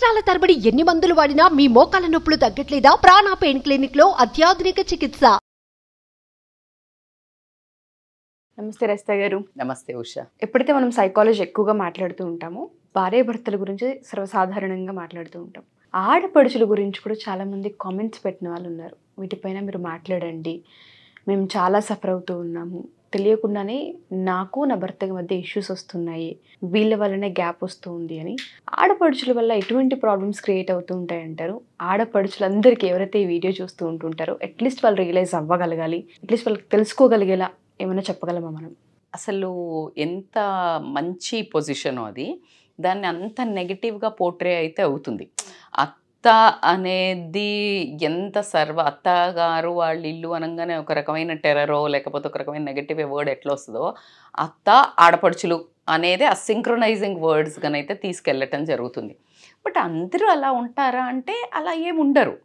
సంవత్సరాల తరబడి ఎన్ని మందులు వాడినా మీ మోకాల నొప్పులు తగ్గట్లేదా? ప్రాణ పెయిన్ క్లినిక్ లో అత్యాధునిక చికిత్స. నమస్తే రజిత గారు. నమస్తే ఉషా. ఎప్పుడైతే మనం సైకాలజీ ఎక్కువగా మాట్లాడుతూ ఉంటామో భార్యాభర్తల గురించి సర్వసాధారణంగా మాట్లాడుతూ ఉంటాం. ఆడపడుచుల గురించి కూడా చాలామంది కామెంట్స్ పెట్టిన వాళ్ళు ఉన్నారు. వీటిపైన మీరు మాట్లాడండి, మేము చాలా సఫర్ అవుతూ ఉన్నాము, తెలియకుండానే నాకు నా భర్తకి మధ్య ఇష్యూస్ వస్తున్నాయి, వీళ్ళ వల్లనే గ్యాప్ వస్తూ ఉంది అని. ఆడపడుచుల వల్ల ఎటువంటి ప్రాబ్లమ్స్ క్రియేట్ అవుతూ ఉంటాయంటారు? ఆడపడుచులందరికీ ఎవరైతే ఈ వీడియో చూస్తూ ఉంటుంటారో అట్లీస్ట్ వాళ్ళు రియలైజ్ అవ్వగలగాలి, అట్లీస్ట్ వాళ్ళకి తెలుసుకోగలిగేలా ఏమైనా చెప్పగలమా మనం? అసలు ఎంత మంచి పొజిషన్ అది, దాన్ని అంత నెగిటివ్గా పోర్ట్రే అయితే అవుతుంది. అత్త అనేది ఎంత అత్తగారు వాళ్ళ ఇల్లు అనగానే ఒక రకమైన టెర్రరో లేకపోతే ఒక రకమైన నెగటివ్ వర్డ్ ఎట్లా వస్తుందో, అత్త ఆడపడుచులు అనేది అసింక్రొనైజింగ్ వర్డ్స్ గానైతే తీసుకెళ్ళటం జరుగుతుంది. బట్ అందరూ అలా ఉంటారా అంటే అలా ఏముండరు.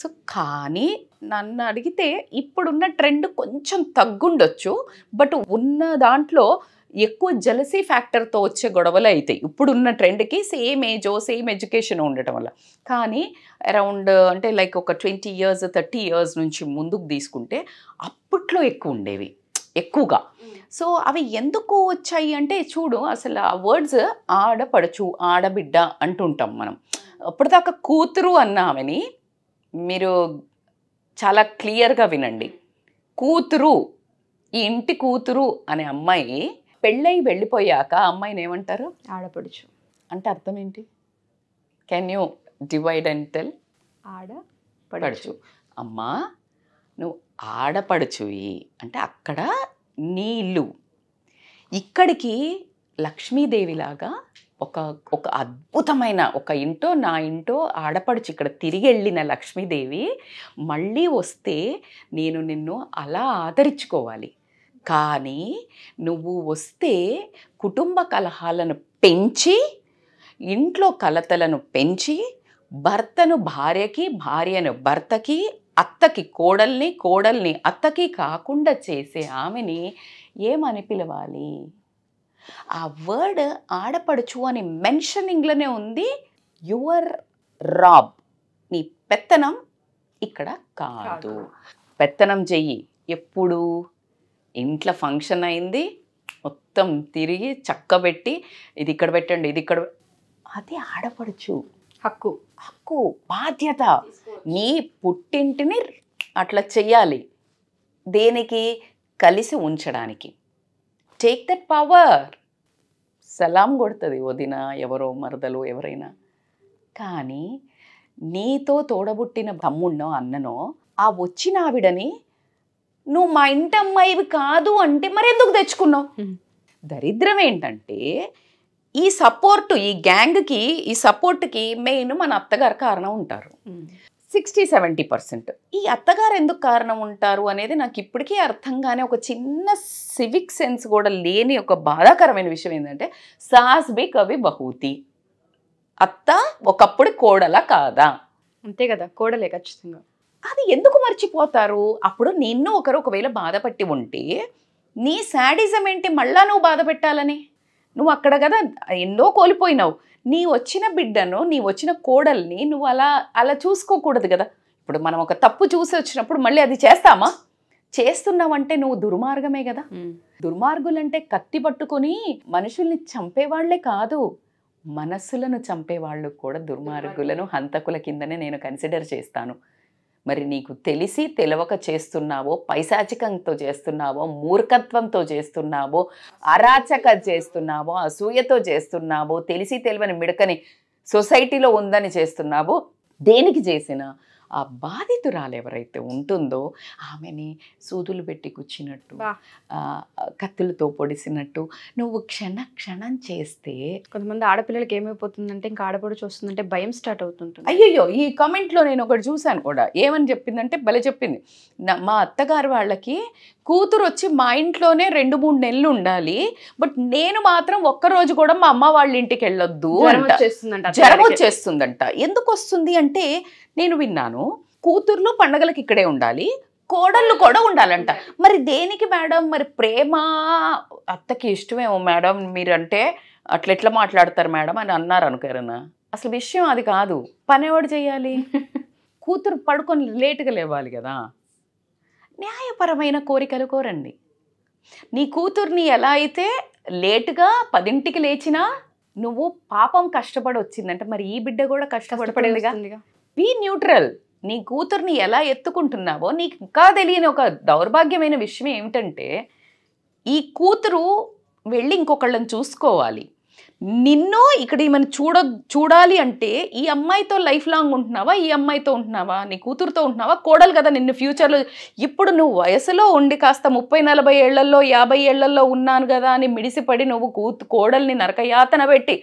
సో కానీ నన్ను అడిగితే ఇప్పుడున్న ట్రెండ్ కొంచెం తగ్గుండొచ్చు, బట్ ఉన్న దాంట్లో ఎక్కువ జెలసీ ఫ్యాక్టర్తో వచ్చే గొడవలు అవుతాయి ఇప్పుడున్న ట్రెండ్కి. సేమ్ ఏజో సేమ్ ఎడ్యుకేషన్ ఉండటం వల్ల. కానీ అరౌండ్ అంటే లైక్ ఒక 20 years 30 years నుంచి ముందుకు తీసుకుంటే అప్పట్లో ఎక్కువ ఉండేవి ఎక్కువగా. సో అవి ఎందుకు వచ్చాయి అంటే చూడు, అసలు ఆ వర్డ్స్ ఆడపడుచు ఆడబిడ్డ అంటుంటాం మనం. అప్పటిదాకా కూతురు అన్న ఆమెని మీరు చాలా క్లియర్గా వినండి. కూతురు, ఈ ఇంటి కూతురు అనే అమ్మాయి పెళ్ళై వెళ్ళిపోయాక అమ్మాయిని ఏమంటారు? ఆడపడుచు. అంటే అర్థం ఏంటి? Can you divide and tell? ఆడపడుచు. అమ్మా నువ్వు ఆడపడుచువి అంటే అక్కడ నీ ఇల్లు. ఇక్కడికి లక్ష్మీదేవిలాగా ఒక అద్భుతమైన ఒక ఇంటో నా ఇంటో ఆడపడుచు ఇక్కడ తిరిగి వెళ్ళిన లక్ష్మీదేవి మళ్ళీ వస్తే నేను నిన్ను అలా ఆదరించుకోవాలి. కానీ నువ్వు వస్తే కుటుంబ కలహాలను పెంచి, ఇంట్లో కలతలను పెంచి, భర్తను భార్యకి, భార్యను భర్తకి, అత్తకి కోడల్ని, కోడల్ని అత్తకి కాకుండా చేసే ఆమెని ఏమని పిలవాలి? ఆ వర్డ్ ఆడపడుచు అని మెన్షనింగ్లోనే ఉంది. యువర్ రాబ్, నీ పెత్తనం ఇక్కడ కాదు. పెత్తనం చెయ్యి ఎప్పుడు? ఇంట్లో ఫంక్షన్ అయింది, మొత్తం తిరిగి చక్కబెట్టి ఇది ఇక్కడ పెట్టండి, ఇది ఇక్కడ, అది ఆడపడుచు హక్కు, బాధ్యత. నీ పుట్టింటిని అట్లా చెయ్యాలి. దేనికి? కలిసి ఉంచడానికి. Take that power. సలాం కొడుతుంది వదిన, ఎవరో మరదలు ఎవరైనా. కానీ నీతో తోడబుట్టిన తమ్ముడినో అన్ననో ఆ వచ్చిన ఆవిడని నువ్వు మా ఇంటి అమ్మాయివి కాదు అంటే మరి ఎందుకు తెచ్చుకున్నావు? దరిద్రం ఏంటంటే ఈ సపోర్టు, ఈ గ్యాంగ్కి, ఈ సపోర్ట్కి మెయిన్ మన అత్తగారు కారణం ఉంటారు. 60-70%. ఈ అత్తగారు ఎందుకు కారణం ఉంటారు అనేది నాకు ఇప్పటికీ అర్థం కాని ఒక చిన్న సివిక్ సెన్స్ కూడా లేని ఒక బాధాకరమైన విషయం ఏంటంటే, సాస్ బి కవి బహూతి. అత్త ఒకప్పుడు కోడల కాదా? అంతే కదా, కోడలే ఖచ్చితంగా. అది ఎందుకు మర్చిపోతారు? అప్పుడు నిన్ను ఒకవేళ బాధపట్టి ఉంటే నీ శాడిజం ఏంటి మళ్ళా నువ్వు బాధ పెట్టాలని? నువ్వు అక్కడ కదా ఎన్నో కోల్పోయినావు. నీ వచ్చిన బిడ్డను, నీ వచ్చిన కోడల్ని నువ్వు అలా చూసుకోకూడదు కదా. ఇప్పుడు మనం ఒక తప్పు చూసి వచ్చినప్పుడు మళ్ళీ అది చేస్తామా? చేస్తున్నావంటే నువ్వు దుర్మార్గమే కదా. దుర్మార్గులంటే కత్తి పట్టుకొని మనుషుల్ని చంపేవాళ్లే కాదు, మనస్సులను చంపేవాళ్ళు కూడా దుర్మార్గులను, హంతకుల కిందనే నేను కన్సిడర్ చేస్తాను. మరి నీకు తెలిసి తెలవక చేస్తున్నావో, పైశాచికంతో చేస్తున్నావో, మూర్ఖత్వంతో చేస్తున్నావో, అరాచక చేస్తున్నావో, అసూయతో చేస్తున్నావో, తెలిసి తెలివని మిడకని సొసైటీలో ఉందని చేస్తున్నావో, దేనికి చేసినా ఆ బాధితురాలు ఎవరైతే ఉంటుందో ఆమెని సూదులు పెట్టి కూర్చున్నట్టు, కత్తులతో పొడిసినట్టు నువ్వు క్షణం చేస్తే, కొంతమంది ఆడపిల్లలకి ఏమైపోతుందంటే ఇంకా ఆడపడుచు వస్తుందంటే భయం స్టార్ట్ అవుతుంటుంది. అయ్యయ్యో, ఈ కామెంట్లో నేను ఒకటి చూశాను కూడా. ఏమని చెప్పిందంటే భలే చెప్పింది. మా అత్తగారు వాళ్ళకి కూతురు వచ్చి మా ఇంట్లోనే 2-3 నెలలు ఉండాలి, బట్ నేను మాత్రం ఒక్కరోజు కూడా మా అమ్మ వాళ్ళ ఇంటికి వెళ్ళొద్దు అంట. జ్వరం వచ్చేస్తుందంట. ఎందుకు వస్తుంది అంటే నేను విన్నాను, కూతుర్లు పండగలకి ఇక్కడే ఉండాలి, కోడళ్ళు కూడా ఉండాలంట. మరి దేనికి మేడం? మరి ప్రేమ అత్తకి ఇష్టమేమో మేడం, మీరంటే అట్లా ఎట్లా మాట్లాడతారు మేడం అని అన్నారు అనుకోరనా? అసలు విషయం అది కాదు. పని ఎవడు చేయాలి? కూతురు పడుకొని లేటుగా లేవాలి కదా. న్యాయపరమైన కోరికలు కోరండి. నీ కూతుర్ని ఎలా అయితే లేటుగా 10ంటికి లేచినా నువ్వు పాపం కష్టపడి వచ్చిందంటే మరి ఈ బిడ్డ కూడా కష్టపడిపోయిందిగా. Be neutral. నీ కూతుర్ని ఎలా ఎత్తుకుంటున్నావో నీకు ఇంకా తెలియని ఒక దౌర్భాగ్యమైన విషయం ఏమిటంటే ఈ కూతురు వెళ్ళి ఇంకొకళ్ళని చూసుకోవాలి. నిన్ను ఇక్కడ ఈమెను చూడాలి అంటే ఈ అమ్మాయితో లైఫ్ లాంగ్ ఉంటున్నావా, ఈ అమ్మాయితో ఉంటున్నావా, నీ కూతురుతో ఉంటున్నావా, కోడలు కదా నిన్ను ఫ్యూచర్లో. ఇప్పుడు నువ్వు వయసులో ఉండి కాస్త 30-40 ఏళ్లలో 50 ఏళ్లలో ఉన్నాను కదా అని మిడిసిపడి నువ్వు కోడల్ని నరకయాతన పెట్టి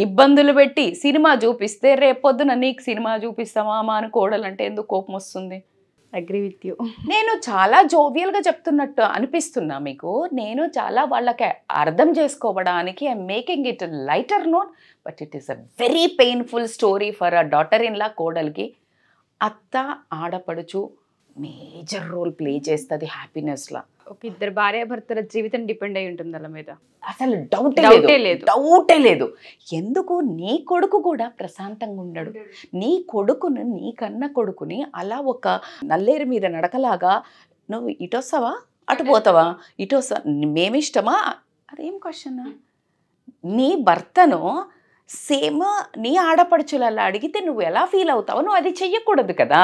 ఇబ్బందులు పెట్టి సినిమా చూపిస్తే రేపొద్దున నీకు సినిమా చూపిస్తావా మా అని కోడలంటే ఎందుకు కోపం వస్తుంది? Agree with you. నేను చాలా జోవియల్గా చెప్తున్నట్టు అనిపిస్తున్నా మీకు. నేను చాలా వాళ్ళకి అర్థం చేసుకోవడానికి I'm making it lighter note, but it is a very painful story for a daughter in law. కోడలికి అత్త ఆడపడుచు మేజర్ రోల్ ప్లే చేస్తుంది హ్యాపీనెస్లా. ఒక ఇద్దరు భార్యాభర్తల జీవితం డిపెండ్ అయి ఉంటుంది అలా మీద. అసలు డౌటే లేదు. ఎందుకు నీ కొడుకు కూడా ప్రశాంతంగా ఉండడు. నీ కొడుకును, నీ కన్న కొడుకుని అలా ఒక నల్లేరు మీద నడకలాగా నువ్వు ఇటొస్తావా అటు పోతావా, ఇటొస్తా మేమిష్టమా, అదేం క్వశ్చన్? నీ భర్తను సేమ్ నీ ఆడపడుచులలా అడిగితే నువ్వు ఎలా ఫీల్ అవుతావో నువ్వు అది చెయ్యకూడదు కదా.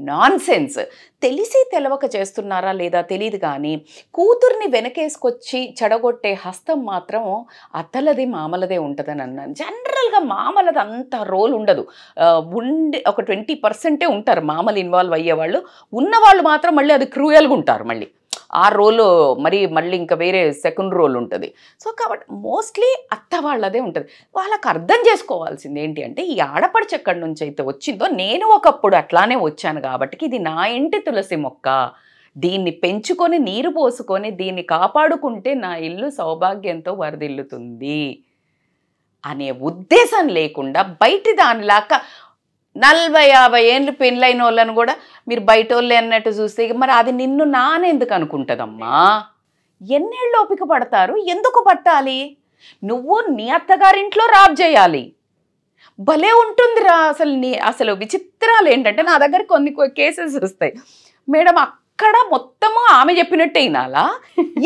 Non sense. తెలిసి తెలవక చేస్తున్నారా లేదా తెలియదు కానీ కూతుర్ని వెనకేసుకొచ్చి చెడగొట్టే హస్తం మాత్రం అత్తలది మామలదే ఉంటుందని అన్నాను. జనరల్గా మామలది అంత రోల్ ఉండదు. ఒక 20% ఉంటారు మామలు ఇన్వాల్వ్ అయ్యేవాళ్ళు. ఉన్నవాళ్ళు మాత్రం మళ్ళీ అది క్రూయల్గా ఉంటారు. మళ్ళీ ఆ రోలు మళ్ళీ ఇంకా వేరే సెకండ్ రోల్ ఉంటుంది. సో కాబట్టి మోస్ట్లీ అత్త వాళ్ళదే ఉంటుంది. వాళ్ళకి అర్థం చేసుకోవాల్సింది ఏంటి అంటే ఈ ఆడపడుచు ఎక్కడి నుంచి అయితే వచ్చిందో నేను ఒకప్పుడు అట్లానే వచ్చాను కాబట్టి ఇది నా ఇంటి తులసి మొక్క, దీన్ని పెంచుకొని నీరు పోసుకొని దీన్ని కాపాడుకుంటే నా ఇల్లు సౌభాగ్యంతో వరదిల్లుతుంది అనే ఉద్దేశం లేకుండా బయటి దానిలాగా 40-50 ఏళ్ళు పెళ్ళైన వాళ్ళని కూడా మీరు బయట వాళ్ళే అన్నట్టు చూస్తే మరి అది నిన్ను నానెందుకు అనుకుంటుందమ్మా? ఎన్నేళ్ళు ఓపిక పడతారు? ఎందుకు పట్టాలి? నువ్వు నీ అత్తగారింట్లో రాబ్ చేయాలి. భలే ఉంటుందిరా అసలు విచిత్రాలు ఏంటంటే నా దగ్గర కొన్ని కేసెస్ వస్తాయి. మేడం అక్కడ మొత్తము ఆమె చెప్పినట్టే వినాలా,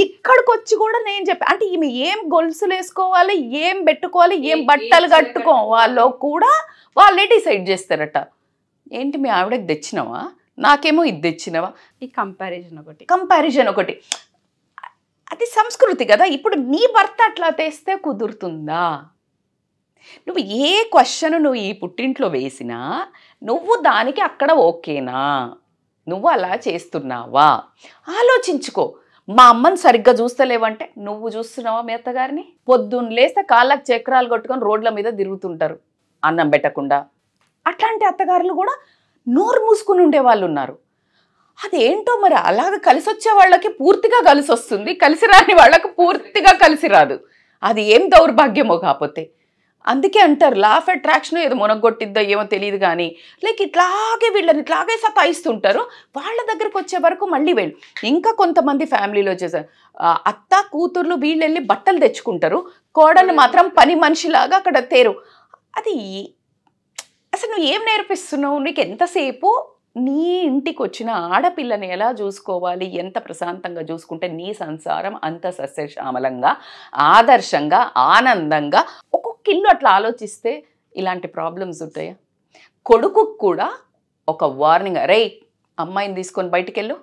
ఇక్కడికి వచ్చి కూడా నేను చెప్పా అంటే ఈమె ఏం గొలుసులు వేసుకోవాలి, ఏం పెట్టుకోవాలి, ఏం బట్టలు కట్టుకోవాలో కూడా వాళ్ళే డిసైడ్ చేస్తారట. ఏంటి మీ ఆవిడకి తెచ్చినావా, నాకేమో ఇది తెచ్చినవా, ఈ కంపారిజన్ ఒకటి. అది సంస్కృతి కదా. ఇప్పుడు నీ భర్త అట్లా తెస్తే కుదురుతుందా? నువ్వు ఏ క్వశ్చన్ నువ్వు ఈ పుట్టింట్లో వేసినా నువ్వు దానికి అక్కడ ఓకేనా, నువ్వు అలా చేస్తున్నావా ఆలోచించుకో. మా అమ్మని సరిగ్గా చూస్తలేవంటే నువ్వు చూస్తున్నావా మీ అత్తగారిని? పొద్దున్న లేస్తే కాళ్ళకు చక్రాలు కొట్టుకొని రోడ్ల మీద తిరుగుతుంటారు అన్నం పెట్టకుండా. అట్లాంటి అత్తగారులు కూడా నోరు మూసుకుని ఉండేవాళ్ళు ఉన్నారు. అదేంటో మరి అలాగ కలిసి వచ్చే వాళ్ళకి పూర్తిగా కలిసి వస్తుంది, కలిసి రాని వాళ్ళకి పూర్తిగా కలిసి రాదు. అది ఏం దౌర్భాగ్యమో కాకపోతే. అందుకే అంటారు లా ఆఫ్ అట్రాక్షన్ ఏదో మునగొట్టిద్దో ఏమో తెలియదు కానీ వీళ్ళని ఇట్లాగే సతాయిస్తుంటారు. వాళ్ళ దగ్గరకు వచ్చే వరకు మళ్ళీ వెళ్ళు. ఇంకా కొంతమంది ఫ్యామిలీలో వచ్చేసారు అత్త కూతుర్లు వీళ్ళు వెళ్ళి బట్టలు తెచ్చుకుంటారు, కోడలు మాత్రం పని మనిషిలాగా అక్కడ తేరు. అది అసలు నువ్వు ఏం నేర్పిస్తున్నావు? నీకు ఎంతసేపు నీ ఇంటికి వచ్చిన ఆడపిల్లని ఎలా చూసుకోవాలి, ఎంత ప్రశాంతంగా చూసుకుంటే నీ సంసారం అంత సస్యశ్యామలంగా ఆదర్శంగా ఆనందంగా. ఒక్కొక్క ఇల్లు అట్లా ఆలోచిస్తే ఇలాంటి ప్రాబ్లమ్స్ ఉంటాయా? కొడుకు కూడా ఒక వార్నింగ్, రే అమ్మాయిని తీసుకొని బయటికి వెళ్ళు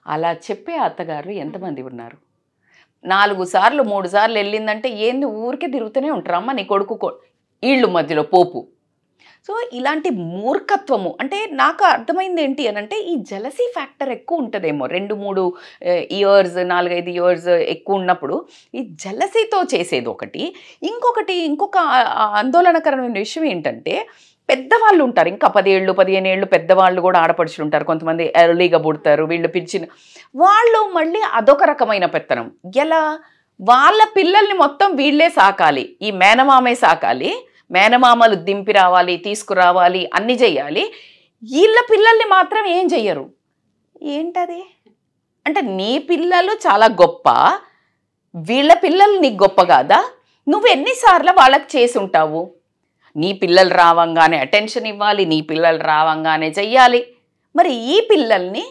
అలా చెప్పే అత్తగారు ఎంతమంది ఉన్నారు? 4 సార్లు 3 సార్లు వెళ్ళిందంటే ఏంది ఊరికే తిరుగుతూనే ఉంటారు. అమ్మ నీ కొడుకు వీళ్ళు మధ్యలో పోపు. సో ఇలాంటి మూర్ఖత్వము అంటే నాకు అర్థమైంది ఏంటి అని అంటే ఈ జెలసీ ఫ్యాక్టర్ ఎక్కువ ఉంటుందేమో. 2-3 ఇయర్స్ 4-5 ఇయర్స్ ఎక్కువ ఉన్నప్పుడు ఈ జెలసీతో చేసేది ఒకటి. ఇంకొక ఆందోళనకరమైన విషయం ఏంటంటే పెద్దవాళ్ళు ఉంటారు, ఇంకా 10 ఏళ్ళు 15 ఏళ్ళు పెద్దవాళ్ళు కూడా ఆడపడుచులు ఉంటారు. కొంతమంది ఎర్లీగా పుడతారు, వీళ్ళు పిలిచిన వాళ్ళు మళ్ళీ అదొక రకమైన పెత్తనం. ఎలా వాళ్ళ పిల్లల్ని మొత్తం వీళ్ళే సాకాలి, ఈ మేనమామే సాకాలి, మేనమామలు దింపి రావాలి తీసుకురావాలి అన్నీ చెయ్యాలి. వీళ్ళ పిల్లల్ని మాత్రం ఏం చెయ్యరు. ఏంటది అంటే నీ పిల్లలు చాలా గొప్ప, వీళ్ళ పిల్లలు నీకు గొప్ప కాదా? నువ్వు ఎన్నిసార్లు వాళ్ళకి చేసి ఉంటావు? నీ పిల్లలు రావంగానే అటెన్షన్ ఇవ్వాలి, నీ పిల్లలు రావంగానే చెయ్యాలి. మరి ఈ పిల్లల్ని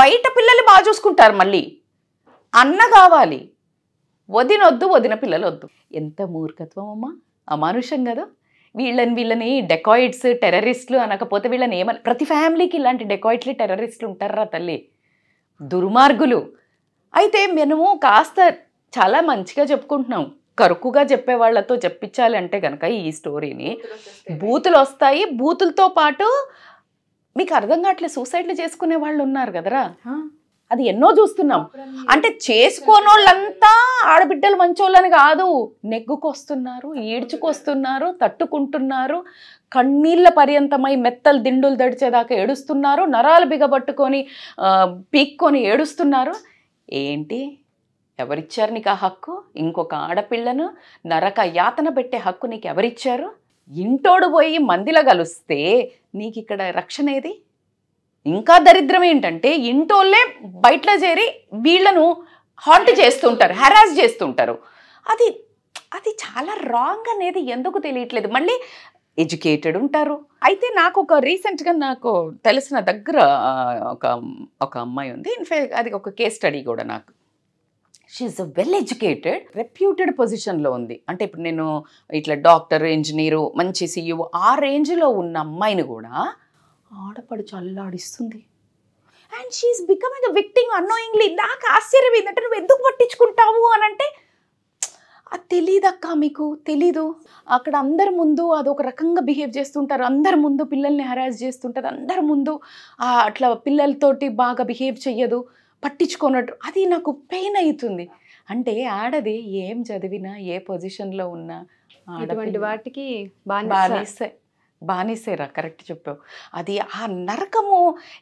బయట పిల్లలు బాగా చూసుకుంటారు, మళ్ళీ అన్న కావాలి, వదినొద్దు, వదిన పిల్లలు వద్దు. ఎంత మూర్ఖత్వం అమ్మా, అమానుషం కదా. వీళ్ళని డెకాయిట్స్, టెర్రరిస్టులు అనకపోతే వీళ్ళని ఏమని? ప్రతి ఫ్యామిలీకి ఇలాంటి డెకాయిట్లు, టెర్రరిస్టులు ఉంటారా తల్లి, దుర్మార్గులు. అయితే మనము కాస్త చాలా మంచిగా చెప్పుకుంటున్నాం, కరుకుగా చెప్పే వాళ్ళతో చెప్పించాలి అంటే కనుక ఈ స్టోరీని బూతులు వస్తాయి. బూతులతో పాటు మీకు అర్థం కావట్లేదు, సూసైడ్లు చేసుకునే వాళ్ళు ఉన్నారు కదరా, అది ఎన్నో చూస్తున్నాం. అంటే చేసుకోనోళ్ళంతా ఆడబిడ్డలు మంచోళ్ళని కాదు, నెగ్గుకొస్తున్నారు, ఈడ్చుకొస్తున్నారు, తట్టుకుంటున్నారు, కన్నీళ్ళ పర్యంతమై మెత్తలు దిండులు దడిచేదాకా ఏడుస్తున్నారు, నరాలు బిగబట్టుకొని పీక్కొని ఏడుస్తున్నారు. ఏంటి, ఎవరిచ్చారు నీకు ఆ హక్కు? ఇంకొక ఆడపిల్లను నరక యాతన పెట్టే హక్కు నీకు ఎవరిచ్చారు? ఇంటోడు పోయి మందిలో కలిస్తే నీకు ఇక్కడ రక్షణ ఏది? ఇంకా దరిద్రం ఏంటంటే ఇంటోళ్ళే బయటలో చేరి వీళ్ళను హాంట్ చేస్తుంటారు, హెరాస్ చేస్తుంటారు. అది అది చాలా రాంగ్ అనేది ఎందుకు తెలియట్లేదు. మళ్ళీ ఎడ్యుకేటెడ్ ఉంటారు. అయితే నాకు ఒక రీసెంట్గా నాకు తెలిసిన దగ్గర ఒక అమ్మాయి ఉంది. ఇన్ఫాక్ట్ అది ఒక కేస్ స్టడీ కూడా. నాకు షీఈస్ వెల్ ఎడ్యుకేటెడ్, రెప్యూటెడ్ పొజిషన్లో ఉంది. అంటే ఇప్పుడు నేను ఇట్లా డాక్టర్, ఇంజనీరు, మంచి సీఈఓ ఆ రేంజ్లో ఉన్న అమ్మాయిని కూడా ఆడపడుచు అల్లాడిస్తుంది. And she's becoming the victim annoyingly. నాకు ఆశ్చర్యం ఏంటంటే నువ్వు ఎందుకు పట్టించుకుంటావు అని అంటే, అది తెలీదక్క, మీకు తెలీదు. అక్కడ అందరి ముందు అదొక రకంగా బిహేవ్ చేస్తుంటారు, అందరి ముందు పిల్లల్ని హెరాస్ చేస్తుంటారు, అందరి ముందు అట్లా పిల్లలతోటి బాగా బిహేవ్ చెయ్యదు, పట్టించుకోనట్టు. అది నాకు పెయిన్ అవుతుంది. అంటే ఆడది ఏం చదివినా, ఏ పొజిషన్లో ఉన్నా అటువంటి వాటికి బానిసేరా, కరెక్ట్ చెప్పావు. అది ఆ నరకము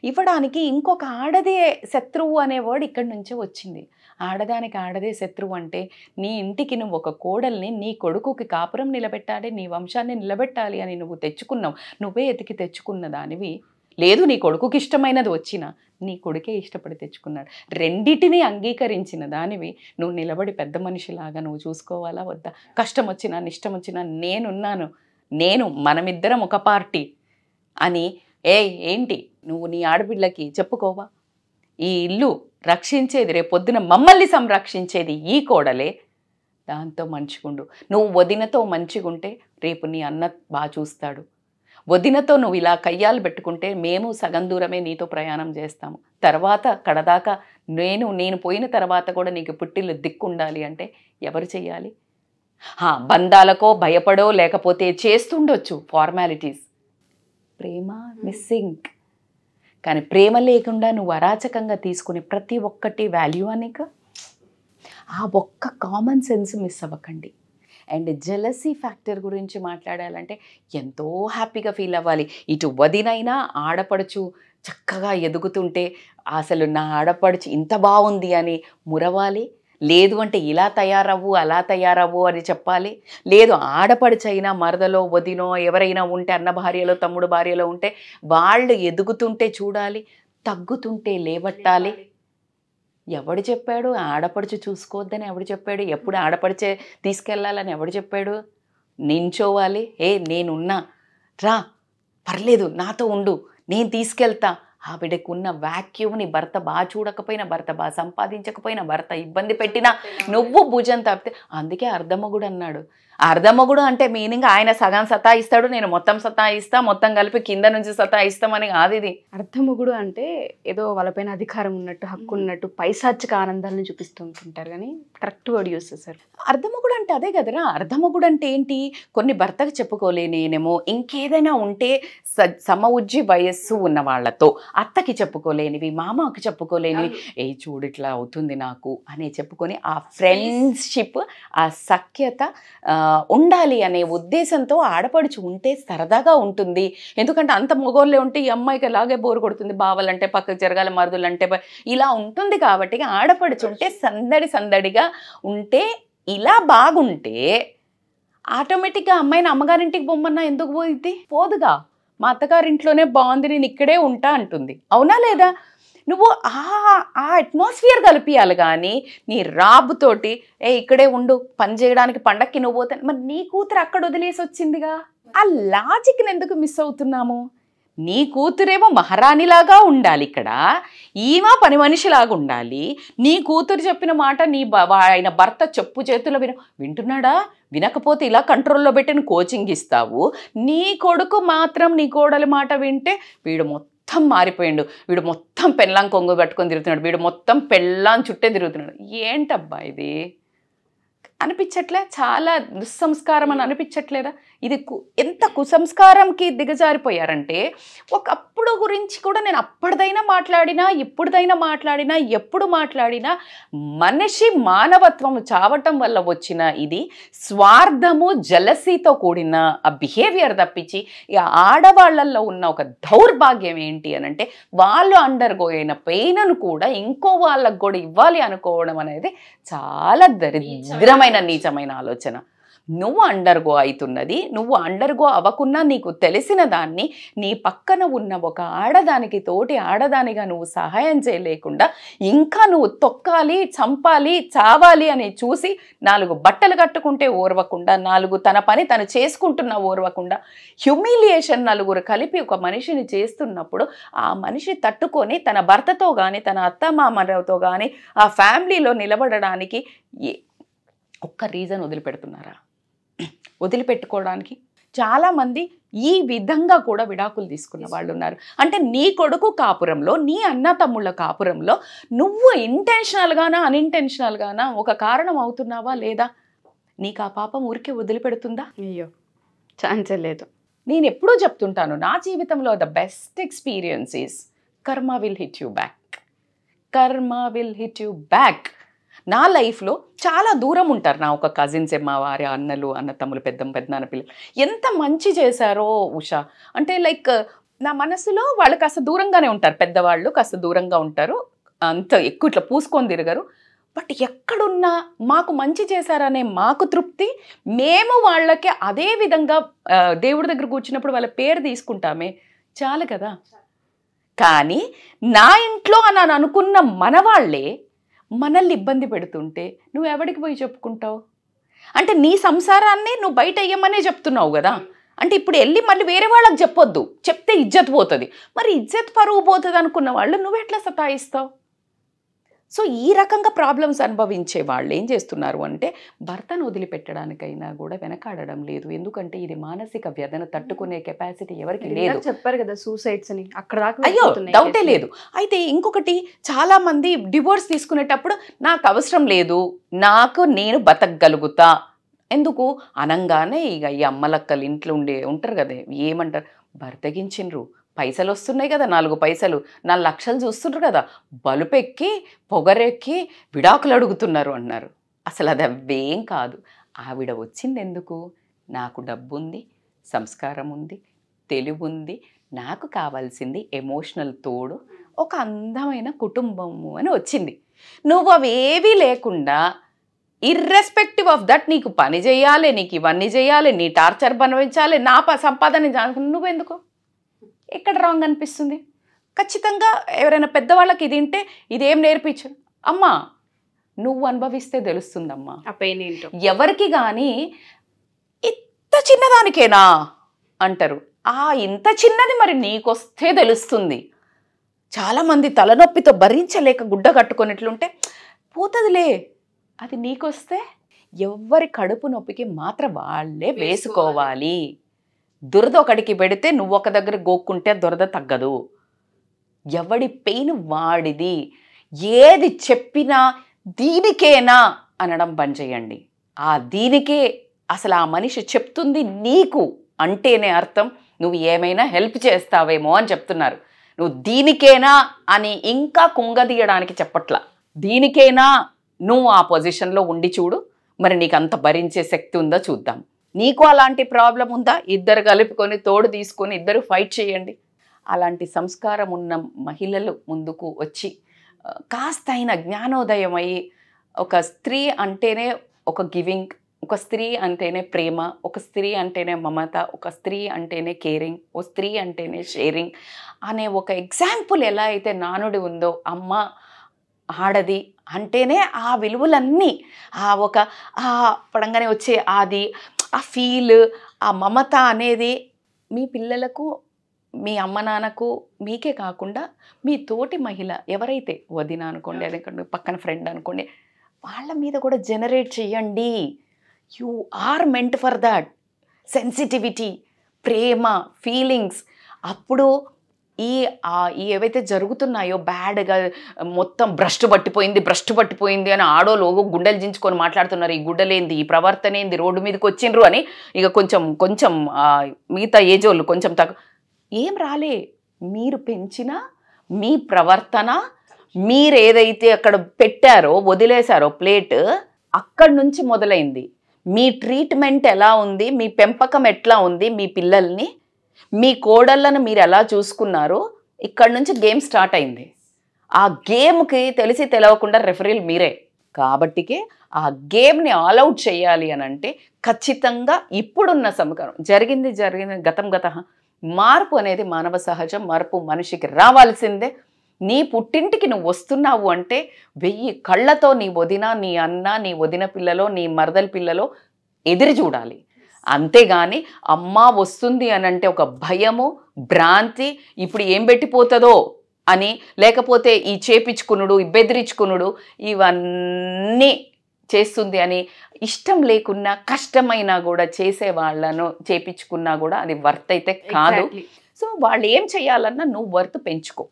ఇవ్వడానికి ఇంకొక ఆడదే శత్రువు అనే వర్డ్ ఇక్కడి నుంచే వచ్చింది. ఆడదానికి ఆడదే శత్రువు అంటే, నీ ఇంటికి నువ్వు ఒక కోడల్ని, నీ కొడుకుకి కాపురం నిలబెట్టాలి, నీ వంశాన్ని నిలబెట్టాలి అని నువ్వు తెచ్చుకున్నావు. నువ్వే ఎతికి తెచ్చుకున్న దానివి. లేదు నీ కొడుకుకి ఇష్టమైనది వచ్చినా నీ కొడుకే ఇష్టపడి తెచ్చుకున్నాడు. రెండిటిని అంగీకరించిన దానివి నువ్వు నిలబడి పెద్ద మనిషిలాగా నువ్వు చూసుకోవాలా వద్దా? కష్టం వచ్చినా నిష్టం వచ్చినా నేనున్నాను, మనమిద్దరం ఒక పార్టీ అని ఏంటి నువ్వు నీ ఆడపిల్లకి చెప్పుకోవా? ఈ ఇల్లు రక్షించేది, రేపు పొద్దున మమ్మల్ని సంరక్షించేది ఈ కోడలే, దాంతో మంచిగుండు. నువ్వు వదినతో మంచిగుంటే రేపు నీ అన్న బాగా చూస్తాడు. వదినతో నువ్వు ఇలా కయ్యాలు పెట్టుకుంటే మేము సగం దూరమే నీతో ప్రయాణం చేస్తాము. తర్వాత కడదాకా నేను పోయిన తర్వాత కూడా నీకు పుట్టిల్లు దిక్కుండాలి అంటే ఎవరు చెయ్యాలి? బంధాలకో భయపడో లేకపోతే చేస్తుండొచ్చు ఫార్మాలిటీస్. ప్రేమ మిస్సింగ్. కానీ ప్రేమ లేకుండా నువ్వు అరాచకంగా తీసుకునే ప్రతి ఒక్కటి వాల్యూ అనేక. ఆ ఒక్క కామన్ సెన్స్ మిస్ అవ్వకండి. అండ్ జెలసీ ఫ్యాక్టర్ గురించి మాట్లాడాలంటే ఎంతో హ్యాపీగా ఫీల్ అవ్వాలి. ఇటు వదినైనా ఆడపడుచు చక్కగా ఎదుగుతుంటే అసలు నా ఆడపడుచు ఇంత బాగుంది అని మురవాలి. లేదు అంటే ఇలా తయారవ్వు, అలా తయారవ్వు అని చెప్పాలి. లేదు ఆడపడుచైనా మరదలో వదినో ఎవరైనా ఉంటే, అన్న భార్యలో తమ్ముడు భార్యలో ఉంటే వాళ్ళు ఎదుగుతుంటే చూడాలి, తగ్గుతుంటే లేవట్టాలి. ఎవడు చెప్పాడు ఆడపడుచు చూసుకోవద్దని? ఎవడు చెప్పాడు? ఎప్పుడు ఆడపడిచే తీసుకెళ్ళాలని ఎవడు చెప్పాడు? నించోవాలి. నేనున్నా, రా, పర్లేదు, నాతో ఉండు, నేను తీసుకెళ్తా. ఆవిడకున్న వాక్యూమ్ని భర్త బాగా చూడకపోయినా, భర్త బాగా సంపాదించకపోయినా, భర్త ఇబ్బంది పెట్టినా నువ్వు భుజం తప్పితే. అందుకే అర్ధమొగుడు అన్నాడు. అర్ధమొగుడు అంటే మీనింగ్ ఆయన సగం సతాయిస్తాడు, నేను మొత్తం సతాయిస్తా, మొత్తం కలిపి కింద నుంచి సతాయిస్తామని కాదు. ఇది అర్ధమొగుడు అంటే ఏదో వాళ్ళపైన అధికారం ఉన్నట్టు, హక్కు ఉన్నట్టు, పైశాచిక ఆనందాలను చూపిస్తూ ఉంటుంటారు. కానీ కరెక్ట్ వర్డ్ యూస్ చేశారు. అర్ధమొగుడు అంటే అదే కదరా. అర్ధమొగుడు అంటే ఏంటి? కొన్ని భర్తకు చెప్పుకోలేనేమో, ఇంకేదైనా ఉంటే సమఉజ్జి వయస్సు ఉన్న వాళ్ళతో, అత్తకి చెప్పుకోలేనివి, మామకి చెప్పుకోలేనివి, చూడు ఇట్లా అవుతుంది నాకు అని చెప్పుకొని ఆ ఫ్రెండ్షిప్, ఆ సఖ్యత ఉండాలి అనే ఉద్దేశంతో ఆడపడుచు ఉంటే సరదాగా ఉంటుంది. ఎందుకంటే అంత మగోళ్ళే ఉంటే ఈ అమ్మాయికి అలాగే బోరు కొడుతుంది, బావలంటే పక్కకు జరగాలి, మరుదులంటే ఇలా ఉంటుంది. కాబట్టి ఆడపడుచు ఉంటే సందడిగా ఉంటే, ఇలా బాగుంటే ఆటోమేటిక్గా అమ్మాయిని అమ్మగారింటికి బొమ్మన్నా ఎందుకు పోయిద్ది? పోదుగా. మా అత్తగారింట్లోనే బాగుంది, నేను ఇక్కడే ఉంటా అంటుంది. అవునా లేదా? నువ్వు ఆ అట్మాస్ఫియర్ కలిపియాలి. కానీ నీ రాబుతోటి ఇక్కడే ఉండు, పని చేయడానికి పండక్కి నువ్వు పోతే, మరి నీ కూతురు అక్కడ వదిలేసి వచ్చిందిగా. ఆ లాజిక్ని ఎందుకు మిస్ అవుతున్నాము? నీ కూతురేమో మహారాణిలాగా ఉండాలి, ఇక్కడ ఈమె పని మనిషిలాగా ఉండాలి. నీ కూతురు చెప్పిన మాట ఆయన భర్త చెప్పు చేతుల్లో వింటున్నాడా? వినకపోతే ఇలా కంట్రోల్లో పెట్టి కోచింగ్ ఇస్తావు. నీ కొడుకు మాత్రం నీ కోడలి మాట వింటే వీడు మొత్తం మారిపోయిండు, వీడు మొత్తం పెళ్ళాం కొంగు పట్టుకొని తిరుగుతున్నాడు, వీడు మొత్తం పెళ్ళాం చుట్టే తిరుగుతున్నాడు. ఏంటబ్బా ఇది అనిపించట్లే? చాలా దుస్సంస్కారం అని అనిపించట్లేదా? ఇది ఎంత కుసంస్కారంకి దిగజారిపోయారంటే, ఒకప్పుడు గురించి కూడా నేను అప్పటిదైనా మాట్లాడినా, ఇప్పుడుదైనా మాట్లాడినా, ఎప్పుడు మాట్లాడినా మనిషి మానవత్వం చావటం వల్ల వచ్చిన ఇది స్వార్థము, జలసీతో కూడిన ఆ బిహేవియర్ తప్పించి, ఇక ఆడవాళ్లలో ఉన్న ఒక దౌర్భాగ్యం ఏంటి అని అంటే, వాళ్ళు అండర్గో అయిన పెయిన్ను కూడా ఇంకో వాళ్ళకు కూడా ఇవ్వాలి అనుకోవడం అనేది చాలా దరిద్రమైన నీచమైన ఆలోచన. నువ్వు అండర్గో అవుతున్నది, నువ్వు అండర్గో అవ్వకున్నా నీకు తెలిసిన దాన్ని నీ పక్కన ఉన్న ఒక ఆడదానికి, తోటి ఆడదానిగా నువ్వు సహాయం చేయలేకుండా ఇంకా నువ్వు తొక్కాలి, చంపాలి, చావాలి అని చూసి 4 బట్టలు కట్టుకుంటే ఓర్వకుండా, 4 తన పని తను చేసుకుంటున్నా ఓర్వకుండా, హ్యూమిలియేషన్ 4 కలిపి ఒక మనిషిని చేస్తున్నప్పుడు ఆ మనిషి తట్టుకొని తన భర్తతో కానీ, తన అత్తమామలతో కానీ ఆ ఫ్యామిలీలో నిలబడడానికి ఒక్క రీజన్ వదిలిపెడుతున్నారా? వదిలిపెట్టుకోవడానికి చాలామంది ఈ విధంగా కూడా విడాకులు తీసుకున్న వాళ్ళు ఉన్నారు. అంటే నీ కొడుకు కాపురంలో, నీ అన్న తమ్ముళ్ళ కాపురంలో నువ్వు ఇంటెన్షనల్గానా అన్ఇంటెన్షనల్గానా ఒక కారణం అవుతున్నావా లేదా? నీకు ఆ పాపం ఊరికే వదిలిపెడుతుందా? అయ్యో, ఛాన్సే లేదు. నేను ఎప్పుడూ చెప్తుంటాను, నా జీవితంలో ద బెస్ట్ ఎక్స్పీరియన్స్ ఈస్ కర్మ విల్ హిట్ యూ బ్యాక్. కర్మ విల్ హిట్ యూ బ్యాక్. నా లైఫ్లో చాలా దూరం ఉంటారు నా ఒక కజిన్స్, మా వారి అన్నలు, అన్న తమ్ములు, పెద్దనాన్న పిల్లలు ఎంత మంచి చేశారో ఉషా. అంటే లైక్ నా మనసులో వాళ్ళు కాస్త దూరంగానే ఉంటారు, పెద్దవాళ్ళు కాస్త దూరంగా ఉంటారు, అంత ఎక్కువ ఇట్లా పూసుకొని తిరగరు. బట్ ఎక్కడున్నా మాకు మంచి చేశారనే మాకు తృప్తి. మేము వాళ్ళకి అదే విధంగా దేవుడి దగ్గర కూర్చున్నప్పుడు వాళ్ళ పేరు తీసుకుంటామే, చాలు కదా. కానీ నా ఇంట్లో అని అనుకున్న మనవాళ్లే మనల్ని ఇబ్బంది పెడుతుంటే నువ్వు ఎవరికి పోయి చెప్పుకుంటావు? అంటే నీ సంసారాన్ని నువ్వు బయట అయ్యమనే చెప్తున్నావు కదా. అంటే ఇప్పుడు వెళ్ళి మళ్ళీ వేరే వాళ్ళకి చెప్పొద్దు, చెప్తే ఇజ్జత్ పోతుంది. మరి ఇజ్జత్ పరువు పోతుంది అనుకున్న వాళ్ళు నువ్వు ఎట్లా సతాయిస్తావు? సో ఈ రకంగా ప్రాబ్లమ్స్ అనుభవించే వాళ్ళు ఏం చేస్తున్నారు అంటే, భర్తను వదిలిపెట్టడానికైనా కూడా వెనకాడడం లేదు. ఎందుకంటే ఇది మానసిక వ్యధన తట్టుకునే కెపాసిటీ ఎవరికి లేదు. చెప్పారు కదా సూసైడ్స్ అని, అక్కడ దాకా అయ్యో డౌటే లేదు. అయితే ఇంకొకటి, చాలా మంది డివోర్స్ తీసుకునేటప్పుడు నాకు అవసరం లేదు, నేను బతకగలుగుతా, ఎందుకు అనంగానే ఇక ఈ అమ్మలక్కలు ఇంట్లో ఉంటారు కదా, ఏమంటారు, బర్తగించిండ్రు, పైసలు వస్తున్నాయి కదా, 4 పైసలు 4 లక్షలు చూస్తుండ్రు కదా, బలుపెక్కి పొగరెక్కి విడాకులు అడుగుతున్నారు అన్నారు. అసలు అది అవేం కాదు. ఆవిడ వచ్చింది ఎందుకు? నాకు డబ్బు ఉంది, సంస్కారం ఉంది, తెలివి ఉంది, నాకు కావాల్సింది ఎమోషనల్ తోడు, ఒక అందమైన కుటుంబము అని వచ్చింది. నువ్వు అవేవీ లేకుండా ఇర్రెస్పెక్టివ్ ఆఫ్ దట్ నీకు పని చేయాలి, నీకు ఇవన్నీ చేయాలి, నీ టార్చర్ పనిపించాలి, నా సంపాదన నువ్వెందుకు? ఎక్కడ రాంగ్ అనిపిస్తుంది? ఖచ్చితంగా ఎవరైనా పెద్దవాళ్ళకి ఇది వింటే ఇదేం నేర్పించు అమ్మా, నువ్వు అనుభవిస్తే తెలుస్తుందమ్మా ఆ పెయిన్ ఏంటో. ఎవరికి కానీ ఇంత చిన్నదానికేనా అంటారు, ఇంత చిన్నది మరి నీకొస్తే తెలుస్తుంది. చాలామంది తలనొప్పితో భరించలేక గుడ్డ కట్టుకున్నట్లుంటే పోతుందిలే, అది నీకొస్తే ఎవరి కడుపు నొప్పికి మాత్రం వాళ్ళే వేసుకోవాలి. దురద ఒకడికి పెడితే నువ్వు ఒక దగ్గర గోక్కుంటే దురద తగ్గదు. ఎవడి పెయిన్ వాడిది. ఏది చెప్పినా దీనికేనా అనడం బంద్ చేయండి. దీనికే అసలు ఆ మనిషి చెప్తుంది నీకు అంటేనే అర్థం నువ్వు ఏమైనా హెల్ప్ చేస్తావేమో అని చెప్తున్నారు. నువ్వు దీనికేనా అని ఇంకా కుంగదీయడానికి చెప్పట్లా. దీనికేనా నువ్వు ఆ పొజిషన్లో ఉండి చూడు, మరి నీకు అంత భరించే శక్తి ఉందో చూద్దాం. నీకు అలాంటి ప్రాబ్లం ఉందా? ఇద్దరు కలుపుకొని తోడు తీసుకొని ఇద్దరు ఫైట్ చేయండి. అలాంటి సంస్కారం ఉన్న మహిళలు ముందుకు వచ్చి కాస్త అయినా జ్ఞానోదయం అయ్యి, ఒక స్త్రీ అంటేనే ఒక గివింగ్, ఒక స్త్రీ అంటేనే ప్రేమ, ఒక స్త్రీ అంటేనే మమత, ఒక స్త్రీ అంటేనే కేరింగ్, ఒక స్త్రీ అంటేనే షేరింగ్ అనే ఒక ఎగ్జాంపుల్ ఎలా అయితే నానుడి ఉందో, అమ్మ ఆడది అంటేనే ఆ విలువలన్నీ, ఆ పడంగానే వచ్చే అది ఆ ఫీల్, ఆ మమత అనేది మీ పిల్లలకు, మీ అమ్మ నాన్నకు, మీకే కాకుండా మీ తోటి మహిళ ఎవరైతే వదిన అనుకోండి, అదే పక్కన ఫ్రెండ్ అనుకోండి, వాళ్ళ మీద కూడా జనరేట్ చేయండి. You are meant for that. Sensitivity, ప్రేమ, ఫీలింగ్స్. అప్పుడు ఈ ఏవైతే జరుగుతున్నాయో బ్యాడ్గా మొత్తం భ్రష్టు పట్టిపోయింది అని ఆడోళ్ళు గుండెలు జించుకొని మాట్లాడుతున్నారు. ఈ గుడ్డలేంది, ఈ ప్రవర్తన ఏంది, రోడ్డు మీదకి వచ్చిండ్రు అని ఇక కొంచెం మిగతా ఏజోళ్ళు కొంచెం ఏం రాలే. మీరు పెంచిన మీ ప్రవర్తన, మీరు ఏదైతే అక్కడ పెట్టారో వదిలేశారో ప్లేట్, అక్కడి నుంచి మొదలైంది. మీ ట్రీట్మెంట్ ఎలా ఉంది, మీ పెంపకం ఎట్లా ఉంది, మీ పిల్లల్ని, మీ కోడళ్ళను మీరు ఎలా చూసుకున్నారు, ఇక్కడ నుంచి గేమ్ స్టార్ట్ అయింది. ఆ గేమ్కి తెలిసి తెలవకుండా రెఫరీలు మీరే. కాబట్టికే ఆ గేమ్ని ఆల్అవుట్ చేయాలి అని అంటే ఖచ్చితంగా ఇప్పుడున్న సమకాలం జరిగింది గతం మార్పు అనేది మానవ సహజం. మార్పు మనిషికి రావాల్సిందే. నీ పుట్టింటికి నువ్వు వస్తున్నావు అంటే 1000 కళ్ళతో నీ వదిన, నీ అన్న, నీ వదిన పిల్లలో, నీ మరదల పిల్లలో ఎదురు చూడాలి. అంతేగాని అమ్మ వస్తుంది అని అంటే ఒక భయము, భ్రాంతి, ఇప్పుడు ఏం పెట్టిపోతుందో అని, లేకపోతే ఈ చేపించుకునుడు, ఈ బెదిరించుకునుడు, ఇవన్నీ చేస్తుంది అని ఇష్టం లేకున్నా, కష్టమైనా కూడా చేసే వాళ్ళను చేపించుకున్నా కూడా అది వర్త్ అయితే కాదు. సో వాళ్ళు ఏం చేయాలన్నా నువ్వు వర్త్ పెంచుకో,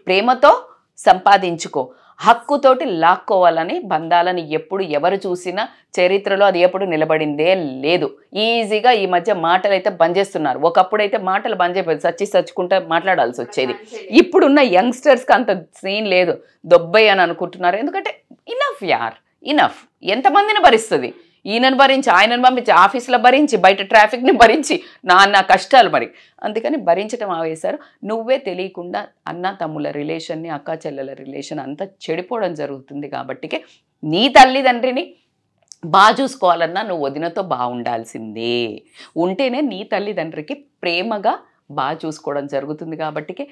ప్రేమతో సంపాదించుకో, హక్కుతోటి లాక్కోవాలని బంధాలని ఎప్పుడు ఎవరు చూసినా చరిత్రలో అది ఎప్పుడు నిలబడిందే లేదు. ఈజీగా ఈ మధ్య మాటలు అయితే బంద్ చేస్తున్నారు. ఒకప్పుడైతే మాటలు బంద్ చేయలేదు, సచ్చుకుంటే మాట్లాడాల్సి వచ్చేది. ఇప్పుడున్న యంగ్స్టర్స్కి అంత సీన్ లేదు. దొబ్బై అని అనుకుంటున్నారు. ఎందుకంటే ఇనఫ్ ఎంతమందిని భరిస్తుంది? ఈయనను భరించి, ఆయనను పంపించి, ఆఫీసులో భరించి, బయట ట్రాఫిక్ని భరించి, నా కష్టాలు మరి. అందుకని భరించడం ఆవేశారు. నువ్వే తెలియకుండా అన్న తమ్ముళ్ళ రిలేషన్ని, అక్క చెల్లెల రిలేషన్ అంతా చెడిపోవడం జరుగుతుంది. కాబట్టికే నీ తల్లిదండ్రిని బాగా చూసుకోవాలన్నా నువ్వు వదినతో బాగుండాల్సిందే. ఉంటేనే నీ తల్లిదండ్రికి ప్రేమగా బాగా చూసుకోవడం జరుగుతుంది. కాబట్టికే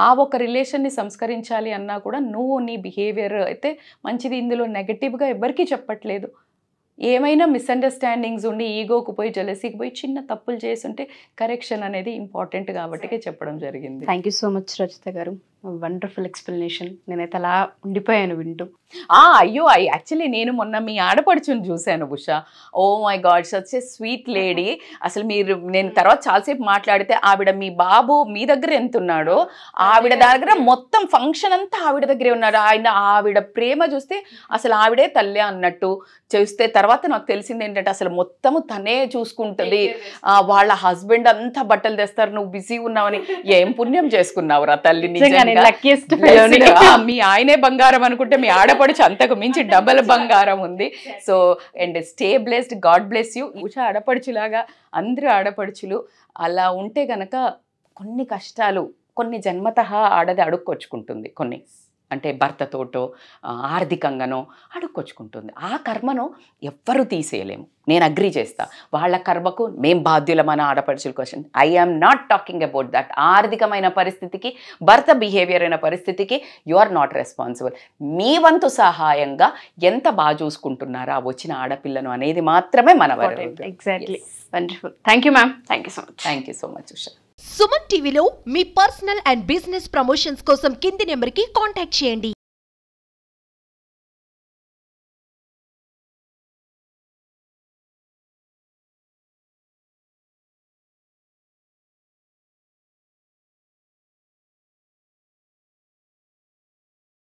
ఆ ఒక రిలేషన్ని సంస్కరించాలి అన్నా కూడా నువ్వు నీ బిహేవియర్ అయితే మంచిది. ఇందులో నెగటివ్గా ఎవరికీ చెప్పట్లేదు. ఏమైనా మిస్అండర్స్టాండింగ్స్ ఉండి ఈగోకు పోయి, జెలసీకి పోయి చిన్న తప్పులు చేస్తుంటే కరెక్షన్ అనేది ఇంపార్టెంట్ కాబట్టికే చెప్పడం జరిగింది. Thank you so much Rachitha గారు, వండర్ఫుల్ ఎక్స్ప్లెనేషన్. నేనైతే అలా ఉండిపోయాను వింటూ. అయ్యో యాక్చువల్లీ నేను మొన్న మీ ఆడపడుచుని చూశాను Usha. Oh my God, such a sweet lady. అసలు నేను తర్వాత చాలాసేపు మాట్లాడితే ఆవిడ మీ బాబు మీ దగ్గర ఎంత ఉన్నాడో, ఆవిడ దగ్గర మొత్తం ఫంక్షన్ అంతా ఆవిడ దగ్గరే ఉన్నాడు. ఆవిడ ప్రేమ చూస్తే అసలు ఆవిడే తల్లి అన్నట్టు చూస్తే, తర్వాత నాకు తెలిసింది ఏంటంటే అసలు మొత్తము తనే చూసుకుంటుంది. వాళ్ళ హస్బెండ్ అంతా బట్టలు తెస్తారు, నువ్వు బిజీ ఉన్నావని. ఏం పుణ్యం చేసుకున్నావురా తల్లి, నిజంగా మీ ఆయనే బంగారం అనుకుంటే మీ ఆడపడుచు అంతకు మించి డబల్ బంగారం ఉంది. So and stay blessed, God bless you. Usha ఆడపడుచులాగా అందరూ ఆడపడుచులు అలా ఉంటే గనక కొన్ని కష్టాలు, కొన్ని జన్మతః ఆడది అడుక్కొచ్చుకుంటుంది. కొన్ని అంటే భర్తతోటో ఆర్థికంగానో అడుక్కొచ్చుకుంటుంది. ఆ కర్మను ఎవ్వరూ తీసేయలేము. నేను అగ్రీ చేస్తా. వాళ్ళ కర్మకు మేం బాధ్యులమైన ఆడపడుచుల question. I am not talking about that. ఆర్థికమైన పరిస్థితికి, భర్త బిహేవియర్ అయిన పరిస్థితికి యు ఆర్ నాట్ రెస్పాన్సిబుల్. మీ వంతు సహాయంగా ఎంత బాగా చూసుకుంటున్నారా వచ్చిన ఆడపిల్లను అనేది మాత్రమే మన exactly. Wonderful. Thank you ma'am. Thank you so much Usha. Suman టీవీలో మీ పర్సనల్ అండ్ బిజినెస్ ప్రమోషన్స్ కోసం కింది నెంబర్కి కాంటాక్ట్ చేయండి.